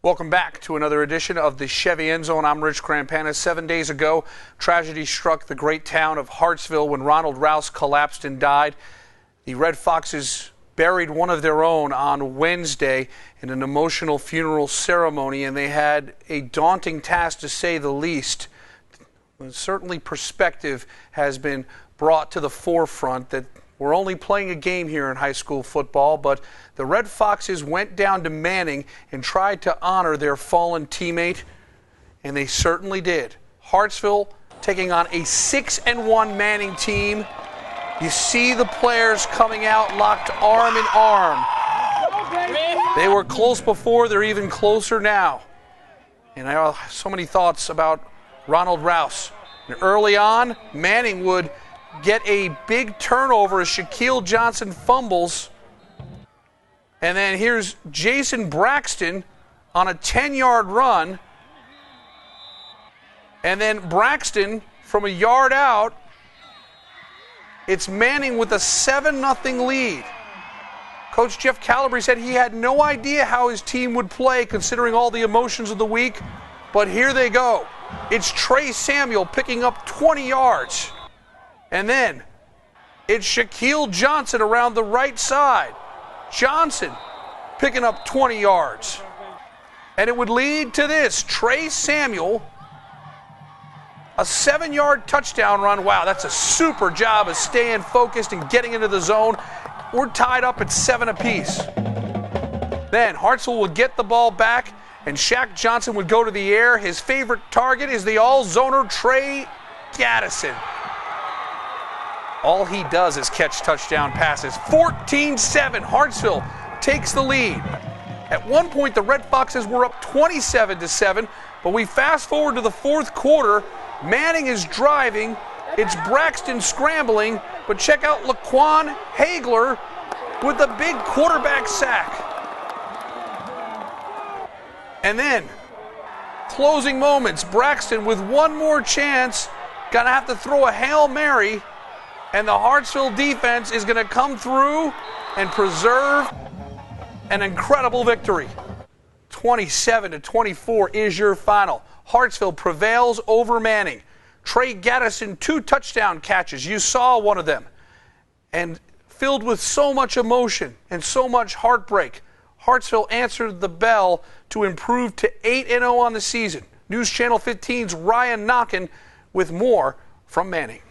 Welcome back to another edition of the Chevy End Zone. I'm Rich Crampana. 7 days ago, tragedy struck the great town of Hartsville when Ronald Rouse collapsed and died. The Red Foxes buried one of their own on Wednesday in an emotional funeral ceremony, and they had a daunting task, to say the least. Certainly perspective has been brought to the forefront that we're only playing a game here in high school football, but the Red Foxes went down to Manning and tried to honor their fallen teammate, and they certainly did. Hartsville taking on a 6-1 Manning team. You see the players coming out locked arm in arm. They were close before, they're even closer now. And I have so many thoughts about Ronald Rouse. And early on, Manning would get a big turnover as Shaquille Johnson fumbles. And then here's Jason Braxton on a 10-yard run. And then Braxton from a yard out. It's Manning with a 7-0 lead. Coach Jeff Calabrese said he had no idea how his team would play considering all the emotions of the week. But here they go. It's Trey Samuel picking up 20 yards. And then it's Shaquille Johnson around the right side. Johnson picking up 20 yards. And it would lead to this. Trey Samuel, a 7-yard touchdown run. Wow, that's a super job of staying focused and getting into the zone. We're tied up at 7 apiece. Then Hartsville would get the ball back, and Shaq Johnson would go to the air. His favorite target is the all-zoner Trey Gaddison. All he does is catch touchdown passes. 14-7, Hartsville takes the lead. At one point, the Red Foxes were up 27-7, but we fast forward to the fourth quarter. Manning is driving. It's Braxton scrambling, but check out Laquan Hagler with a big quarterback sack. And then, closing moments, Braxton with one more chance, gonna have to throw a Hail Mary, and the Hartsville defense is gonna come through and preserve an incredible victory. 27-24 is your final. Hartsville prevails over Manning. Trey Gaddison, 2 touchdown catches. You saw one of them. And filled with so much emotion and so much heartbreak, Hartsville answered the bell to improve to 8-0 on the season. News Channel 15's Ryan Knockin with more from Manning.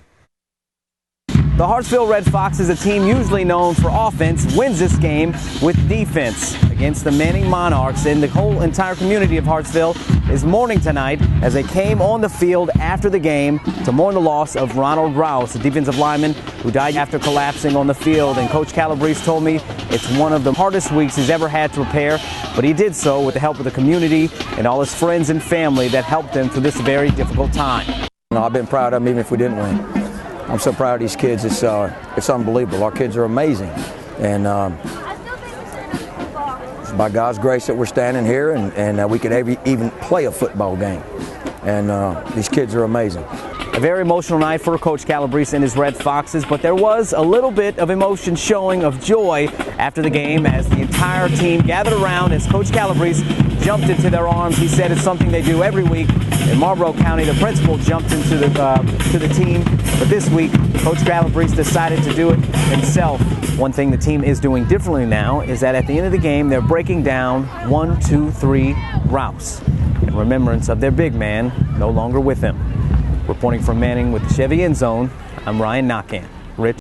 The Hartsville Red Foxes, a team usually known for offense, wins this game with defense against the Manning Monarchs, and the whole entire community of Hartsville is mourning tonight as they came on the field after the game to mourn the loss of Ronald Rouse, a defensive lineman who died after collapsing on the field. And Coach Calabrese told me it's one of the hardest weeks he's ever had to prepare, but he did so with the help of the community and all his friends and family that helped him through this very difficult time. I've been proud of them even if we didn't win. I'm so proud of these kids. It's unbelievable. Our kids are amazing, and it's by God's grace that we're standing here and we can even play a football game. And these kids are amazing. A very emotional night for Coach Calabrese and his Red Foxes, but there was a little bit of emotion showing of joy after the game as the entire team gathered around as Coach Calabrese jumped into their arms. He said it's something they do every week. In Marlboro County, the principal jumped into the team, but this week, Coach Calabrese decided to do it himself. One thing the team is doing differently now is that at the end of the game, they're breaking down 1, 2, 3 routes in remembrance of their big man no longer with them. Reporting from Manning with the Chevy End Zone, I'm Ryan Knockin.